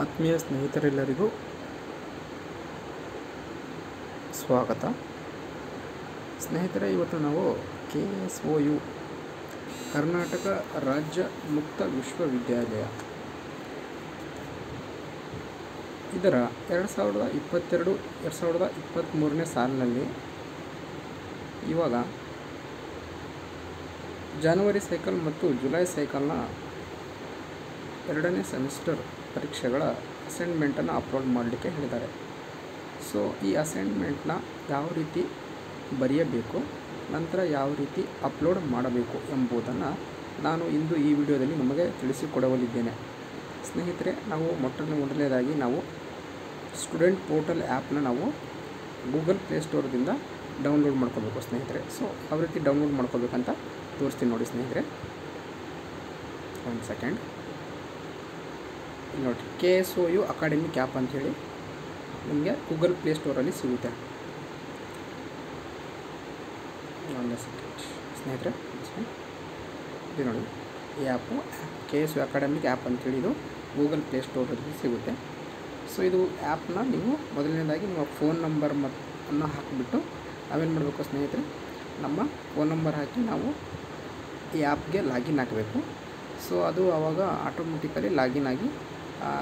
ಆತ್ಮೀಯ ಸ್ನೇಹಿತರೆಲ್ಲರಿಗೂ ಸ್ವಾಗತ. ಸ್ನೇಹಿತರೆ, ಇವತ್ತು ನಾವು KSOU ಕರ್ನಾಟಕ ರಾಜ್ಯ ಮುಕ್ತ ವಿಶ್ವವಿದ್ಯಾಲಯ ಇದರ 2022-2023 ಸಾಲಿನಲ್ಲಿ ಇವಾಗ ಜನವರಿ ಸೈಕಲ್ ಮತ್ತು ಜುಲೈ ಸೈಕಲ್ನ 2ನೇ ಸೆಮಿಸ್ಟರ್ ಪರೀಕ್ಷೆಗಳ ಅಸೈನ್ಮೆಂಟನ್ನು ಅಪ್ಲೋಡ್ ಮಾಡಲಿಕ್ಕೆ ಹೇಳಿದ್ದಾರೆ. ಸೊ ಈ ಅಸೈನ್ಮೆಂಟ್ನ ಯಾವ ರೀತಿ ಬರೆಯಬೇಕು, ನಂತರ ಯಾವ ರೀತಿ ಅಪ್ಲೋಡ್ ಮಾಡಬೇಕು ಎಂಬುದನ್ನು ನಾನು ಇಂದು ಈ ವಿಡಿಯೋದಲ್ಲಿ ನಿಮಗೆ ತಿಳಿಸಿಕೊಡಲಿದ್ದೇನೆ. ಸ್ನೇಹಿತರೆ, ನಾವು ಮೊದಲನೇದಾಗಿ ನಾವು ಸ್ಟೂಡೆಂಟ್ ಪೋರ್ಟಲ್ ಆ್ಯಪ್ನ ನಾವು ಗೂಗಲ್ ಪ್ಲೇಸ್ಟೋರ್ದಿಂದ ಡೌನ್ಲೋಡ್ ಮಾಡ್ಕೋಬೇಕು ಸ್ನೇಹಿತರೆ. ಸೊ ಯಾವ ರೀತಿ ಡೌನ್ಲೋಡ್ ಮಾಡ್ಕೋಬೇಕಂತ ತೋರಿಸ್ತೀನಿ ನೋಡಿ ಸ್ನೇಹಿತರೆ. ಒಂದು ಸೆಕೆಂಡ್, ನೋಡಿ KSOU ಅಕಾಡೆಮಿಕ್ ಆ್ಯಪ್ ಅಂಥೇಳಿ ನಿಮಗೆ ಗೂಗಲ್ ಪ್ಲೇಸ್ಟೋರಲ್ಲಿ ಸಿಗುತ್ತೆ. ಒಂದು ಸೆಕೆಂಡ್ ಸ್ನೇಹಿತರೆ, ಇದು ನೋಡಿ ಈ ಆ್ಯಪು KSOU ಅಕಾಡೆಮಿಕ್ ಆ್ಯಪ್ ಅಂಥೇಳಿ ಇದು ಗೂಗಲ್ ಪ್ಲೇಸ್ಟೋರಲ್ಲಿ ಸಿಗುತ್ತೆ. ಸೊ ಇದು ಆ್ಯಪ್ನ ನೀವು ಮೊದಲನೇದಾಗಿ ನಿಮ್ಮ ಫೋನ್ ನಂಬರ್ ಅನ್ನು ಹಾಕಿಬಿಟ್ಟು ನಾವೇನು ಮಾಡಬೇಕು ಸ್ನೇಹಿತರೆ, ನಮ್ಮ ಫೋನ್ ನಂಬರ್ ಹಾಕಿ ನಾವು ಈ ಆ್ಯಪ್ಗೆ ಲಾಗಿನ್ ಆಗಬೇಕು. ಸೊ ಅದು ಆವಾಗ ಆಟೋಮೆಟಿಕಲಿ ಲಾಗಿನ್ ಆಗಿ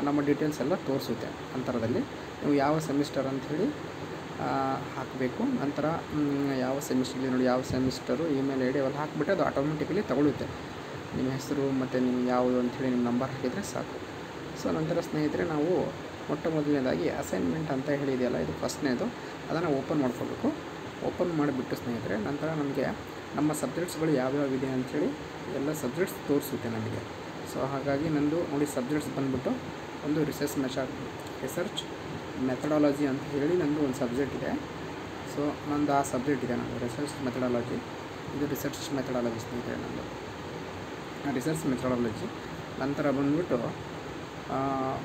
ನಮ್ಮ ಡೀಟೇಲ್ಸ್ ಎಲ್ಲ ತೋರಿಸುತ್ತೆ. ನಂತರದಲ್ಲಿ ನೀವು ಯಾವ ಸೆಮಿಸ್ಟರ್ ಅಂಥೇಳಿ ಹಾಕಬೇಕು. ನಂತರ ಯಾವ ಸೆಮಿಸ್ಟರ್ ನೋಡಿ, ಯಾವ ಸೆಮಿಸ್ಟರು, ಇಮೇಲ್ ಐ ಡಿ ಅವೆಲ್ಲ ಹಾಕಿಬಿಟ್ಟು ಅದು ಆಟೋಮೆಟಿಕಲಿ ತಗೊಳ್ಳುತ್ತೆ. ನಿಮ್ಮ ಹೆಸರು ಮತ್ತು ನೀವು ಯಾವುದು ಅಂಥೇಳಿ ನಿಮ್ಮ ನಂಬರ್ ಹಾಕಿದರೆ ಸಾಕು. ಸೊ ನಂತರ ಸ್ನೇಹಿತರೆ, ನಾವು ಮೊದಲನೇದಾಗಿ ಅಸೈನ್ಮೆಂಟ್ ಅಂತ ಹೇಳಿದೆಯಲ್ಲ, ಇದು ಫಸ್ಟ್ನೇದು, ಅದನ್ನು ಓಪನ್ ಮಾಡ್ಕೋಬೇಕು. ಓಪನ್ ಮಾಡಿಬಿಟ್ಟು ಸ್ನೇಹಿತರೆ, ನಂತರ ನಮಗೆ ನಮ್ಮ ಸಬ್ಜೆಕ್ಟ್ಸ್ಗಳು ಯಾವ್ಯಾವಿದೆ ಅಂಥೇಳಿ ಎಲ್ಲ ಸಬ್ಜೆಕ್ಟ್ಸ್ ತೋರಿಸುತ್ತೆ ನಮಗೆ. ಸೊ ಹಾಗಾಗಿ ನಂದು ನೋಡಿ ಸಬ್ಜೆಕ್ಟ್ಸ್ ಬಂದುಬಿಟ್ಟು ಒಂದು ರಿಸರ್ಚ್ ಮೆಥಡಾಲಜಿ ಅಂತ ಹೇಳಿ ನಂದು ಒಂದು ಸಬ್ಜೆಕ್ಟ್ ಇದೆ. ಸೊ ನಂದು ಆ ಸಬ್ಜೆಕ್ಟ್ ಇದೆ, ನಂದು ರಿಸರ್ಚ್ ಮೆಥಡಾಲಜಿ. ಇದು ರಿಸರ್ಚ್ ಮೆಥಡಾಲಜಿ ಸ್ನೇಹಿತರೆ, ನಂದು ರಿಸರ್ಚ್ ಮೆಥಡಾಲಜಿ. ನಂತರ ಬಂದುಬಿಟ್ಟು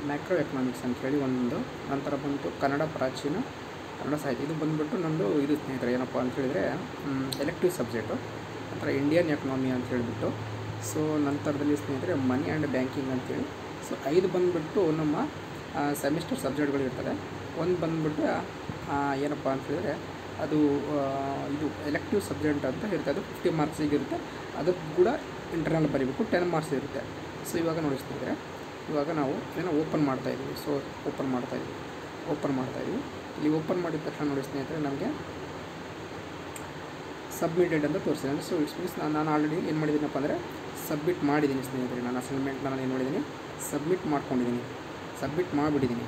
ಮ್ಯಾಕ್ರೋ ಎಕನಾಮಿಕ್ಸ್ ಅಂಥೇಳಿ ಒಂದು. ನಂತರ ಬಂತು ಕನ್ನಡ ಪ್ರಾಚೀನ ಕನ್ನಡ ಸಾಹಿತ್ಯ. ಇದು ಬಂದುಬಿಟ್ಟು ನಂದು ಇದು ಸ್ನೇಹಿತರೆ, ಏನಪ್ಪ ಅಂತ ಹೇಳಿದರೆ ಎಲೆಕ್ಟಿವ್ ಸಬ್ಜೆಕ್ಟು. ನಂತರ ಇಂಡಿಯನ್ ಎಕನಾಮಿ ಅಂತ ಹೇಳಿಬಿಟ್ಟು. ಸೊ ನಂತರದಲ್ಲಿ ಸ್ನೇಹಿತರೆ ಮನಿ ಆ್ಯಂಡ್ ಬ್ಯಾಂಕಿಂಗ್ ಅಂತೇಳಿ. ಸೊ 5 ಬಂದುಬಿಟ್ಟು ನಮ್ಮ ಸೆಮಿಸ್ಟರ್ ಸಬ್ಜೆಕ್ಟ್ಗಳು ಇರ್ತದೆ. ಒಂದು ಬಂದುಬಿಟ್ಟು ಏನಪ್ಪ ಅಂತ ಹೇಳಿದರೆ ಅದು ಇದು ಎಲೆಕ್ಟಿವ್ ಸಬ್ಜೆಕ್ಟ್ ಅಂತ ಇರುತ್ತೆ. ಅದು 50 ಮಾರ್ಕ್ಸಿಗೆ ಇರುತ್ತೆ. ಅದಕ್ಕೆ ಕೂಡ ಇಂಟರ್ನಲ್ ಬರೀಬೇಕು, 10 ಮಾರ್ಕ್ಸ್ ಇರುತ್ತೆ. ಸೊ ಇವಾಗ ನೋಡಿ ಸ್ನೇಹಿತರೆ, ಇವಾಗ ನಾವು ಏನೋ ಓಪನ್ ಮಾಡ್ತಾಯಿದ್ದೀವಿ. ಸೊ ಓಪನ್ ಮಾಡ್ತಾಯಿದ್ದೀವಿ. ಇಲ್ಲಿ ಓಪನ್ ಮಾಡಿದ ತಕ್ಷಣ ನೋಡಿ ಸ್ನೇಹಿತರೆ, ನಮಗೆ ಸಬ್ಮಿಟೆಡ್ ಅಂತ ತೋರಿಸಿದೆ. ಸೊ ಇಟ್ಸ್ ಮೀನ್ಸ್ ನಾನು ಆಲ್ರೆಡಿ ಏನು ಮಾಡಿದ್ದೀನಪ್ಪ ಅಂದರೆ ಸಬ್ಮಿಟ್ ಮಾಡಿದ್ದೀನಿ ಸ್ನೇಹಿತರೆ. ನಾನು ಅಸೈನ್ಮೆಂಟ್ನ ನಾನು ಏನು ಮಾಡಿದ್ದೀನಿ, ಸಬ್ಮಿಟ್ ಮಾಡಿಬಿಟ್ಟಿದ್ದೀನಿ.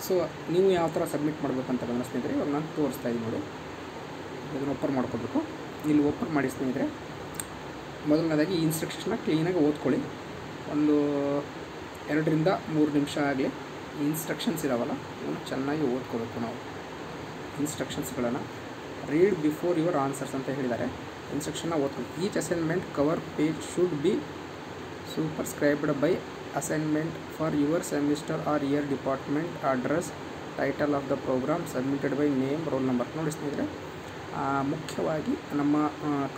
ಸೊ ನೀವು ಯಾವ ಥರ ಸಬ್ಮಿಟ್ ಮಾಡಬೇಕಂತ ಬಂದರೆ ಸ್ನೇಹಿತರೆ, ಇವಾಗ ನಾನು ತೋರಿಸ್ತಾ ಇದ್ದೀನಿ ನೋಡಿ. ಇದನ್ನು ಓಪನ್ ಮಾಡ್ಕೋಬೇಕು. ಇಲ್ಲಿ ಓಪನ್ ಮಾಡಿ ಸ್ನೇಹಿತರೆ, ಮೊದಲನೇದಾಗಿ ಈ ಇನ್ಸ್ಟ್ರಕ್ಷನ್ನ ಕ್ಲೀನಾಗಿ ಓದ್ಕೊಳ್ಳಿ. ಒಂದು 2-3 ನಿಮಿಷ ಆಗಲಿ. ಈ ಇನ್ಸ್ಟ್ರಕ್ಷನ್ಸ್ ಇದಾವಲ್ಲ, ಇವನ್ನ ಚೆನ್ನಾಗಿ ಓದ್ಕೋಬೇಕು ನಾವು. ಇನ್ಸ್ಟ್ರಕ್ಷನ್ಸ್ಗಳನ್ನು ರೀಡ್ ಬಿಫೋರ್ ಯುವರ್ ಆನ್ಸರ್ಸ್ ಅಂತ ಹೇಳಿದ್ದಾರೆ. ಇನ್ಸ್ಟ್ರಕ್ಷನ್ನ ಓದ್ಕೊಂಡು each assignment cover page should be superscribed by assignment for your semester or year, department, address, title of the program, submitted by name, roll number. ನೋಡಿ ಸ್ನೇಹಿತರೆ, ಮುಖ್ಯವಾಗಿ ನಮ್ಮ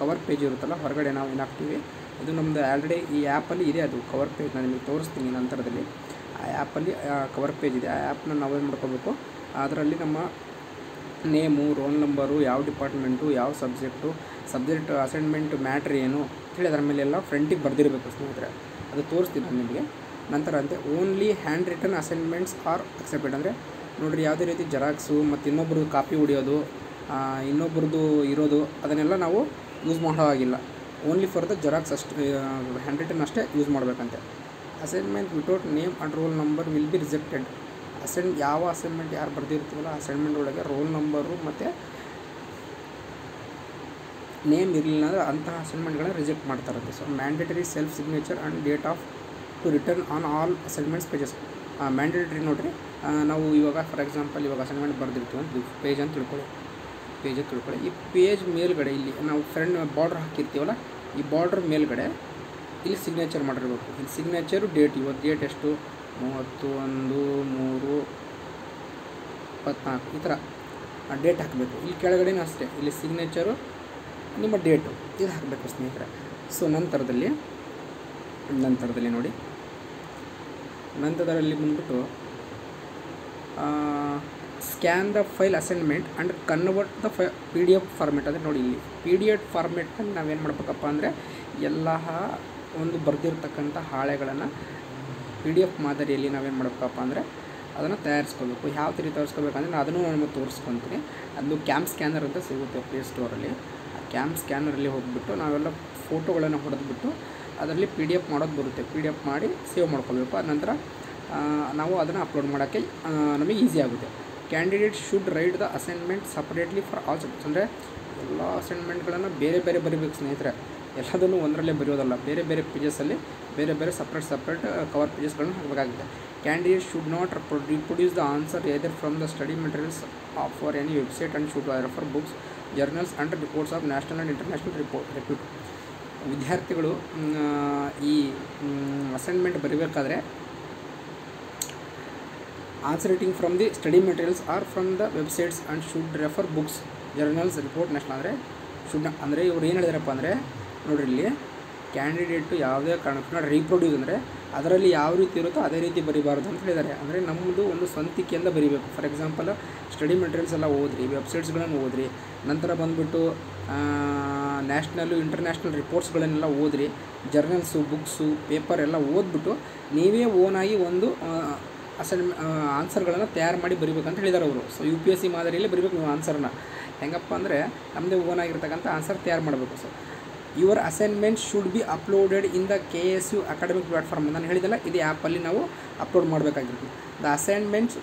ಕವರ್ ಪೇಜ್ ಇರುತ್ತಲ್ಲ, ಹೊರಗಡೆ ನಾವು ಏನಾಗ್ತೀವಿ, ಇದು ನಮ್ಮದು ಆಲ್ರೆಡಿ ಈ ಆ್ಯಪಲ್ಲಿ ಇದೆ. ಅದು ಕವರ್ ಪೇಜ್ ನಾನು ನಿಮಗೆ ತೋರಿಸ್ತೀನಿ ನಂತರದಲ್ಲಿ. ಆ ಆ್ಯಪಲ್ಲಿ ಕವರ್ ಪೇಜ್ ಇದೆ. ಆ ಆ್ಯಪ್ನ ನಾವೇನು ಮಾಡ್ಕೋಬೇಕು, ಅದರಲ್ಲಿ ನಮ್ಮ ನೇಮು, ರೋಲ್ ನಂಬರು, ಯಾವ ಡಿಪಾರ್ಟ್ಮೆಂಟು, ಯಾವ ಸಬ್ಜೆಕ್ಟ್ ಅಸೈನ್ಮೆಂಟ್ ಮ್ಯಾಟ್ರ್ ಏನು ಹೇಳಿ ಅದರ ಮೇಲೆ ಎಲ್ಲ ಫ್ರಂಟಿಗೆ ಬರೆದಿರಬೇಕು ಸ್ನೇಹಿತರೆ. ಅದು ತೋರಿಸ್ತೀನಿ ನಾನು ನಿಮಗೆ. ನಂತರ ಅಂತೆ only hand written assignments are accepted. ಅಂದರೆ ನೋಡಿರಿ, ಯಾವುದೇ ರೀತಿ ಜೆರಾಕ್ಸು ಮತ್ತು ಇನ್ನೊಬ್ರದ್ದು ಕಾಪಿ ಹೊಡಿಯೋದು, ಇನ್ನೊಬ್ರದ್ದು ಇರೋದು ಅದನ್ನೆಲ್ಲ ನಾವು ಯೂಸ್ ಮಾಡೋ ಹಾಗಿಲ್ಲ. ಓನ್ಲಿ ಫಾರ್ ದ ಜೆರಾಕ್ಸ್ ಅಷ್ಟು ಹ್ಯಾಂಡ್ ರಿಟನ್ ಅಷ್ಟೇ ಯೂಸ್ ಮಾಡಬೇಕಂತೆ. Assignment without name and roll number will be rejected. ಯಾವ ಅಸೈನ್ಮೆಂಟ್ ಯಾರು ಬರೆದಿರ್ತೀವಲ್ಲ ಅಸೈನ್ಮೆಂಟ್ ಒಳಗೆ ರೋಲ್ ನಂಬರು ಮತ್ತು ನೇಮ್ ಇರಲಿಲ್ಲ ಅಂದರೆ ಅಂತಹ ಅಸೈನ್ಮೆಂಟ್ಗಳನ್ನ ರಿಜೆಕ್ಟ್ ಮಾಡ್ತಾರಂತೆ. So mandatory self signature and date of to return on all assignments pages. Mandatory ನೋಡಿರಿ, ನಾವು ಇವಾಗ ಫಾರ್ ಎಕ್ಸಾಂಪಲ್ ಇವಾಗ ಅಸೈನ್ಮೆಂಟ್ ಬರೆದಿರ್ತೀವಿ ಅಂತ ಪೇಜ್ ಅಂತ ತಿಳ್ಕೊಳ್ಳಿ. ಈ ಪೇಜ್ ಮೇಲ್ಗಡೆ ಇಲ್ಲಿ ನಾವು ಬಾರ್ಡ್ರ್ ಹಾಕಿರ್ತೀವಲ್ಲ, ಈ ಬಾರ್ಡ್ರ್ ಮೇಲ್ಗಡೆ ಇಲ್ಲಿ ಸಿಗ್ನೇಚರ್ ಮಾಡಿರ್ಬೇಕು. ಇಲ್ಲಿ ಸಿಗ್ನೇಚರು ಡೇಟ್, ಇವತ್ತು ಡೇಟ್ ಎಷ್ಟು, 31/3/24 ಈ ಥರ ಡೇಟ್ ಹಾಕಬೇಕು. ಇಲ್ಲಿ ಕೆಳಗಡೆನೂ ಅಷ್ಟೇ, ಇಲ್ಲಿ ಸಿಗ್ನೇಚರು, ನಿಮ್ಮ ಡೇಟು ಇದು ಹಾಕಬೇಕು ಸ್ನೇಹಿತರೆ. ಸೊ ನಂತರದಲ್ಲಿ ನೋಡಿ, ನಂತರದಲ್ಲಿ ಬಂದ್ಬಿಟ್ಟು scan the file assignment and convert the PDF format. ಅಂದರೆ ನೋಡಿ ಇಲ್ಲಿ PDF ಫಾರ್ಮೆಟನ್ನು ನಾವೇನು ಮಾಡಬೇಕಪ್ಪ ಅಂದರೆ ಎಲ್ಲ ಒಂದು ಬರೆದಿರ್ತಕ್ಕಂಥ ಹಾಳೆಗಳನ್ನು PDF ಮಾದರಿಯಲ್ಲಿ ನಾವೇನು ಮಾಡಬೇಕಪ್ಪ ಅಂದರೆ ಅದನ್ನು ತಯಾರಿಸ್ಕೋಬೇಕು. ಯಾವ ರೀತಿ ತಯಾರಿಸ್ಕೋಬೇಕಂದ್ರೆ ನಾನು ಅದನ್ನು ನಿಮಗೆ ತೋರಿಸ್ಕೊತೀನಿ. ಅದು ಕ್ಯಾಮ್ ಸ್ಕ್ಯಾನರ್ ಅಂತ ಸಿಗುತ್ತೆ ಪ್ಲೇಸ್ಟೋರಲ್ಲಿ. ಆ ಕ್ಯಾಮ್ ಸ್ಕ್ಯಾನರಲ್ಲಿ ಹೋಗಿಬಿಟ್ಟು ನಾವೆಲ್ಲ ಫೋಟೋಗಳನ್ನು ಹೊಡೆದ್ಬಿಟ್ಟು ಅದರಲ್ಲಿ PDF ಮಾಡೋದು ಬರುತ್ತೆ. PDF ಮಾಡಿ ಸೇವ್ ಮಾಡ್ಕೋಬೇಕು. ಅದ ನಂತರ ನಾವು ಅದನ್ನು ಅಪ್ಲೋಡ್ ಮಾಡೋಕ್ಕೆ ನಮಗೆ ಈಸಿ ಆಗುತ್ತೆ. Candidate should write the assignment separately for all subjects. ಅಂದರೆ ಎಲ್ಲ ಅಸೈನ್ಮೆಂಟ್ಗಳನ್ನು ಬೇರೆ ಬೇರೆ ಬರೀಬೇಕು ಸ್ನೇಹಿತರೆ. ಎಲ್ಲದನ್ನು ಒಂದರಲ್ಲೇ ಬರೆಯೋದಲ್ಲ, ಬೇರೆ ಬೇರೆ ಪೇಜಸಲ್ಲಿ ಬೇರೆ ಬೇರೆ ಸಪ್ರೇಟ್ ಕವರ್ ಪೇಜಸ್ಗಳನ್ನು ಹಾಕಬೇಕಾಗುತ್ತೆ. Candidate should not reproduce the answer either from the study materials for any website and should refer books, journals and reports of national and international repute. ವಿದ್ಯಾರ್ಥಿಗಳು ಈ ಅಸೈನ್ಮೆಂಟ್ ಬರೀಬೇಕಾದ್ರೆ ಆನ್ಸರೇಟಿಂಗ್ from the study materials or from the websites and should refer books, journals, report national. ಅಂದರೆ should ಅಂದರೆ ಇವ್ರು ಏನು ಹೇಳಿದಾರಪ್ಪ ಅಂದರೆ ನೋಡಿರಿ ಇಲ್ಲಿ ಕ್ಯಾಂಡಿಡೇಟು ಯಾವುದೇ ಕಾರಣಕ್ಕೂ ರೀಪ್ರೊಡ್ಯೂಸ್ ಅಂದರೆ ಅದರಲ್ಲಿ ಯಾವ ರೀತಿ ಇರುತ್ತೋ ಅದೇ ರೀತಿ ಬರೀಬಾರ್ದು ಅಂತ ಹೇಳಿದ್ದಾರೆ. ಅಂದರೆ ನಮ್ಮದು ಒಂದು ಸ್ವಂತಿಕೆಯಿಂದ ಬರೀಬೇಕು. ಫಾರ್ ಎಕ್ಸಾಂಪಲ್ ಸ್ಟಡಿ ಮೆಟೀರಿಯಲ್ಸ್ ಎಲ್ಲ ಓದ್ರಿ, ವೆಬ್ಸೈಟ್ಸ್ಗಳನ್ನು ಓದ್ರಿ, ನಂತರ ಬಂದುಬಿಟ್ಟು ನ್ಯಾಷನಲ್ಲು ಇಂಟರ್ನ್ಯಾಷನಲ್ ರಿಪೋರ್ಟ್ಸ್ಗಳನ್ನೆಲ್ಲ ಓದ್ರಿ, ಜರ್ನಲ್ಸು, ಬುಕ್ಸು, ಪೇಪರ್ ಎಲ್ಲ ಓದ್ಬಿಟ್ಟು ನೀವೇ ಓನಾಗಿ ಒಂದು ಆನ್ಸರ್ಗಳನ್ನು ತಯಾರು ಮಾಡಿ ಬರೀಬೇಕಂತ ಹೇಳಿದ್ದಾರೆ ಅವರು. ಸೊ UPSC ಮಾದರಿಯಲ್ಲಿ ಬರೀಬೇಕು ನೀವು ಆನ್ಸರ್ನ. ಹೆಂಗಪ್ಪ ಅಂದರೆ ನಮ್ಮದೇ ಓನಾಗಿರ್ತಕ್ಕಂಥ ಆನ್ಸರ್ ತಯಾರು ಮಾಡಬೇಕು. So your assignment should be uploaded in the KSU academic platform. ನಾನು ಹೇಳಿದಲ್ಲ, ಇದು ಆ್ಯಪಲ್ಲಿ ನಾವು ಅಪ್ಲೋಡ್ ಮಾಡಬೇಕಾಗಿರುತ್ತೆ. The assignments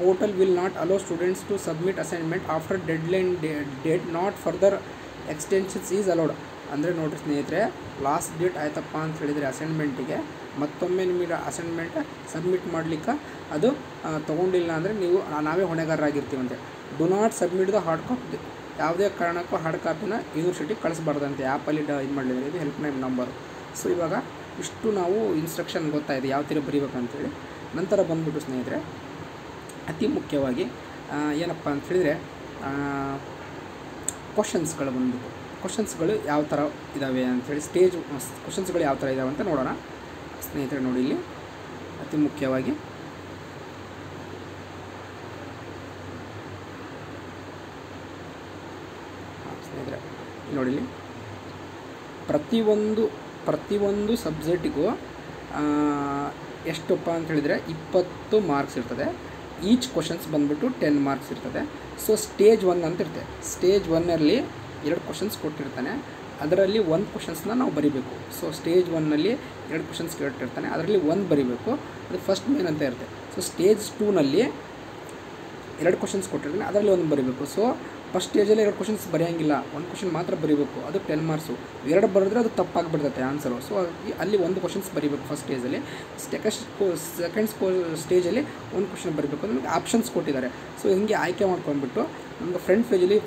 portal will not allow students to submit assignment after deadline date, not further extensions is allowed. ಅಂದರೆ ನೋಡಿರಿ ಸ್ನೇಹಿತರೆ, ಲಾಸ್ಟ್ ಡೇಟ್ ಆಯ್ತಪ್ಪ ಅಂತ ಹೇಳಿದರೆ ಅಸೈನ್ಮೆಂಟಿಗೆ ಮತ್ತೊಮ್ಮೆ ನಿಮಗೆ ಅಸೈನ್ಮೆಂಟ್ ಸಬ್ಮಿಟ್ ಮಾಡಲಿಕ್ಕೆ ಅದು ತೊಗೊಂಡಿಲ್ಲ ಅಂದರೆ ನೀವು ನಾವೇ ಹೊಣೆಗಾರರಾಗಿರ್ತೀವಂತೆ. Do not submit the hard copy. ಯಾವುದೇ ಕಾರಣಕ್ಕೂ ಹಾರ್ಡ್ ಕಾಪಿನ ಯೂನಿವರ್ಸಿಟಿಗೆ ಕಳಿಸ್ಬಾರ್ದಂತೆ. ಆ್ಯಪಲ್ಲಿ ಇದು ಮಾಡಲಿದ್ದಾರೆ, ಇದು ಹೆಲ್ಪ್ಲೈನ್ ನಂಬರು. ಸೊ ಇವಾಗ ಇಷ್ಟು ನಾವು ಇನ್ಸ್ಟ್ರಕ್ಷನ್ ಗೊತ್ತಾಯಿದೆ ಯಾವ ಥರ ಬರೀಬೇಕಂತೇಳಿ. ನಂತರ ಬಂದುಬಿಟ್ಟು ಸ್ನೇಹಿತರೆ ಅತಿ ಮುಖ್ಯವಾಗಿ ಏನಪ್ಪ ಅಂತ ಹೇಳಿದರೆ ಕ್ವಶನ್ಸ್ಗಳು ಯಾವ ಥರ ಇದ್ದಾವೆ ಅಂಥೇಳಿ, ಸ್ಟೇಜ್ ಕ್ವಶನ್ಸ್ಗಳು ಯಾವ ಥರ ಇದ್ದಾವೆ ಅಂತ ನೋಡೋಣ ಸ್ನೇಹಿತರೆ. ನೋಡಿ ಇಲ್ಲಿ ಅತಿ ಮುಖ್ಯವಾಗಿ ಸ್ನೇಹಿತರೆ ನೋಡಿ ಇಲ್ಲಿ ಪ್ರತಿಯೊಂದು ಸಬ್ಜೆಕ್ಟಿಗೂ ಎಷ್ಟಪ್ಪ ಅಂತ ಹೇಳಿದರೆ 20 ಮಾರ್ಕ್ಸ್ ಇರ್ತದೆ. ಈಚ್ ಕ್ವಶನ್ಸ್ ಬಂದುಬಿಟ್ಟು 10 ಮಾರ್ಕ್ಸ್ ಇರ್ತದೆ. ಸೊ ಸ್ಟೇಜ್ 1 ಅಂತ ಇರ್ತದೆ. ಸ್ಟೇಜ್ 1ನಲ್ಲಿ 2 ಕ್ವಶನ್ಸ್ ಕೊಟ್ಟಿರ್ತಾನೆ, ಅದರಲ್ಲಿ 1 ಕ್ವಶನ್ಸ್ನ ನಾವು ಬರೀಬೇಕು. ಸೊ ಸ್ಟೇಜ್ 1ನಲ್ಲಿ 2 ಕ್ವಶನ್ಸ್ ಕೇಳಿರ್ತಾನೆ, ಅದರಲ್ಲಿ 1 ಬರೀಬೇಕು. ಅದು ಫಸ್ಟ್ ಮೇನ್ ಅಂತ ಇರುತ್ತೆ. ಸೊ ಸ್ಟೇಜ್ 2ನಲ್ಲಿ 2 ಕ್ವಶನ್ಸ್ ಕೊಟ್ಟಿರ್ತಾನೆ, ಅದರಲ್ಲಿ 1 ಬರೀಬೇಕು. ಸೊ ಫಸ್ಟ್ ಸ್ಟೇಜಲ್ಲಿ 2 ಕ್ವಶನ್ಸ್ ಬರೆಯೋಂಗಿಲ್ಲ, 1 ಕ್ವಶನ್ ಮಾತ್ರ ಬರೀಬೇಕು. ಅದು 10 ಮಾರ್ಕ್ಸು. 2 ಬರೆದ್ರೆ ಅದು ತಪ್ಪಾಗಿಬಿಡ್ತೈತೆ ಆನ್ಸರು. ಸೊ ಅಲ್ಲಿ 1 ಕ್ವಶನ್ಸ್ ಬರೀಬೇಕು ಫಸ್ಟ್ ಸ್ಟೇಜಲ್ಲಿ. ಸೆಕೆಂಡ್ ಸ್ಟೇಜಲ್ಲಿ 1 ಕ್ವಶನ್ ಬರೀಬೇಕು. ನಮಗೆ ಆಪ್ಷನ್ಸ್ ಕೊಟ್ಟಿದ್ದಾರೆ. ಸೊ ಹಿಂಗೆ ಆಯ್ಕೆ ಮಾಡ್ಕೊಂಡ್ಬಿಟ್ಟು ನಮ್ಗೆ ಫ್ರಂಟ್ ಪೇಜಲ್ಲಿ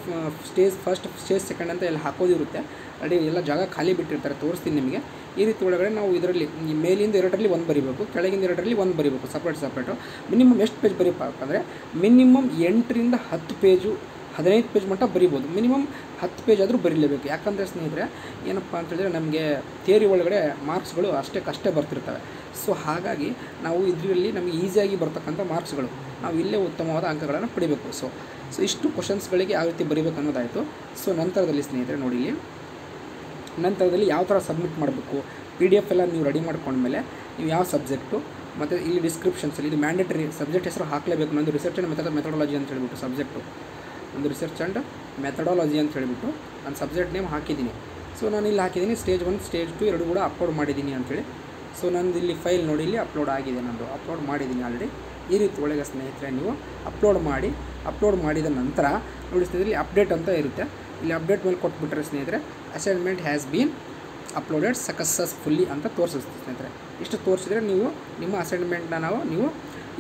ಸ್ಟೇಜ್ ಫಸ್ಟ್, ಸ್ಟೇಜ್ ಸೆಕೆಂಡ್ ಅಂತ ಎಲ್ಲ ಹಾಕೋದಿರುತ್ತೆ. ಅಲ್ಲಿ ಎಲ್ಲ ಜಾಗ ಖಾಲಿ ಬಿಟ್ಟಿರ್ತಾರೆ, ತೋರಿಸ್ತೀನಿ ನಿಮಗೆ. ಈ ರೀತಿ ಒಳಗಡೆ ನಾವು ಇದರಲ್ಲಿ ಮೇಲಿಂದ 2ರಲ್ಲಿ 1 ಬರೀಬೇಕು, ಕೆಳಗಿಂದ 2ರಲ್ಲಿ 1 ಬರೀಬೇಕು ಸಪ್ರೇಟು. ಮಿನಿಮಮ್ ಎಷ್ಟು ಪೇಜ್ ಬರೀಬೇಕಂದ್ರೆ ಮಿನಿಮಮ್ 8ರಿಂದ 10 ಪೇಜು, 15 ಪೇಜ್ ಮಟ್ಟ ಬರಿಬೋದು. ಮಿನಿಮಮ್ 10 ಪೇಜ್ ಆದರೂ ಬರೀಲೇಬೇಕು. ಯಾಕಂದರೆ ಸ್ನೇಹಿತರೆ ಏನಪ್ಪ ಅಂತೇಳಿದರೆ ನಮಗೆ ಥಿಯರಿ ಒಳಗಡೆ ಮಾರ್ಕ್ಸ್ಗಳು ಅಷ್ಟೇ ಬರ್ತಿರ್ತವೆ. ಸೊ ಹಾಗಾಗಿ ನಾವು ಇದರಲ್ಲಿ ನಮಗೆ ಈಸಿಯಾಗಿ ಬರ್ತಕ್ಕಂಥ ಮಾರ್ಕ್ಸ್ಗಳು ನಾವು ಇಲ್ಲೇ ಉತ್ತಮವಾದ ಅಂಕಗಳನ್ನು ಪಡಿಬೇಕು. ಸೊ ಇಷ್ಟು ಕ್ವಶನ್ಸ್ಗಳಿಗೆ ಯಾವ ರೀತಿ ಬರೀಬೇಕು ಅನ್ನೋದಾಯಿತು. ಸೊ ನಂತರದಲ್ಲಿ ಸ್ನೇಹಿತರೆ ನೋಡಿ ಇಲ್ಲಿ ನಂತರದಲ್ಲಿ ಯಾವ ಥರ ಸಬ್ಮಿಟ್ ಮಾಡಬೇಕು, PDF ಎಲ್ಲ ನೀವು ರೆಡಿ ಮಾಡ್ಕೊಂಡ್ಮೇಲೆ ನೀವು ಯಾವ ಸಬ್ಜೆಕ್ಟು ಮತ್ತು ಇಲ್ಲಿ ಡಿಸ್ಕ್ರಿಪ್ಷನ್ಸಲ್ಲಿ ಇದು ಮ್ಯಾಂಡೇಟರಿ ಸಬ್ಜೆಕ್ಟ್ ಹೆಸರು ಹಾಕಲೇಬೇಕು. ನಂದು ರಿಸರ್ಚ್ ಆ್ಯಂಡ್ ಮೆಥಡಾಲಜಿ ಅಂತ ಹೇಳ್ಬಿಟ್ಟು ಸಬ್ಜೆಕ್ಟು, ಒಂದು ರಿಸರ್ಚ್ ಆ್ಯಂಡ್ ಮೆಥಡಾಲಜಿ ಅಂತ ಹೇಳಿಬಿಟ್ಟು ನಾನು ಸಬ್ಜೆಕ್ಟ್ ನೇಮ್ ಹಾಕಿದ್ದೀನಿ. ಸೊ ನಾನು ಇಲ್ಲಿ ಹಾಕಿದ್ದೀನಿ ಸ್ಟೇಜ್ 1 ಸ್ಟೇಜ್ 2 ಎರಡು ಕೂಡ ಅಪ್ಲೋಡ್ ಮಾಡಿದ್ದೀನಿ ಅಂಥೇಳಿ. ಸೊ ನಂದು ಇಲ್ಲಿ ಫೈಲ್ ನೋಡಿ, ಇಲ್ಲಿ ಅಪ್ಲೋಡ್ ಆಗಿದೆ, ನಂದು ಅಪ್ಲೋಡ್ ಮಾಡಿದ್ದೀನಿ ಆಲ್ರೆಡಿ. ಈ ರೀತಿ ಒಳಗೆ ಸ್ನೇಹಿತರೆ ನೀವು ಅಪ್ಲೋಡ್ ಮಾಡಿದ ನಂತರ ನೋಡಿ ಸ್ನೇಹಿತರೆ ಇಲ್ಲಿ ಅಪ್ಡೇಟ್ ಅಂತ ಇರುತ್ತೆ. ಇಲ್ಲಿ ಅಪ್ಡೇಟ್ ಮೇಲೆ ಕೊಟ್ಬಿಟ್ರೆ ಸ್ನೇಹಿತರೆ assignment has been uploaded successfully ಅಂತ ತೋರಿಸುತ್ತೆ ಸ್ನೇಹಿತರೆ. ಇಷ್ಟು ತೋರಿಸಿದರೆ ನೀವು ನಿಮ್ಮ ಅಸೈನ್ಮೆಂಟ್ನ ನೀವು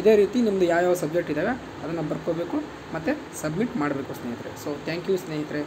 ಇದೇ ರೀತಿ ನಿಮ್ಮದು ಯಾವ ಸಬ್ಜೆಕ್ಟ್ ಇದ್ದಾವೆ ಅದನ್ನು ಬರ್ಕೋಬೇಕು ಮತ್ತು ಸಬ್ಮಿಟ್ ಮಾಡಬೇಕು ಸ್ನೇಹಿತರೆ. ಸೊ ಥ್ಯಾಂಕ್ ಯು ಸ್ನೇಹಿತರೆ.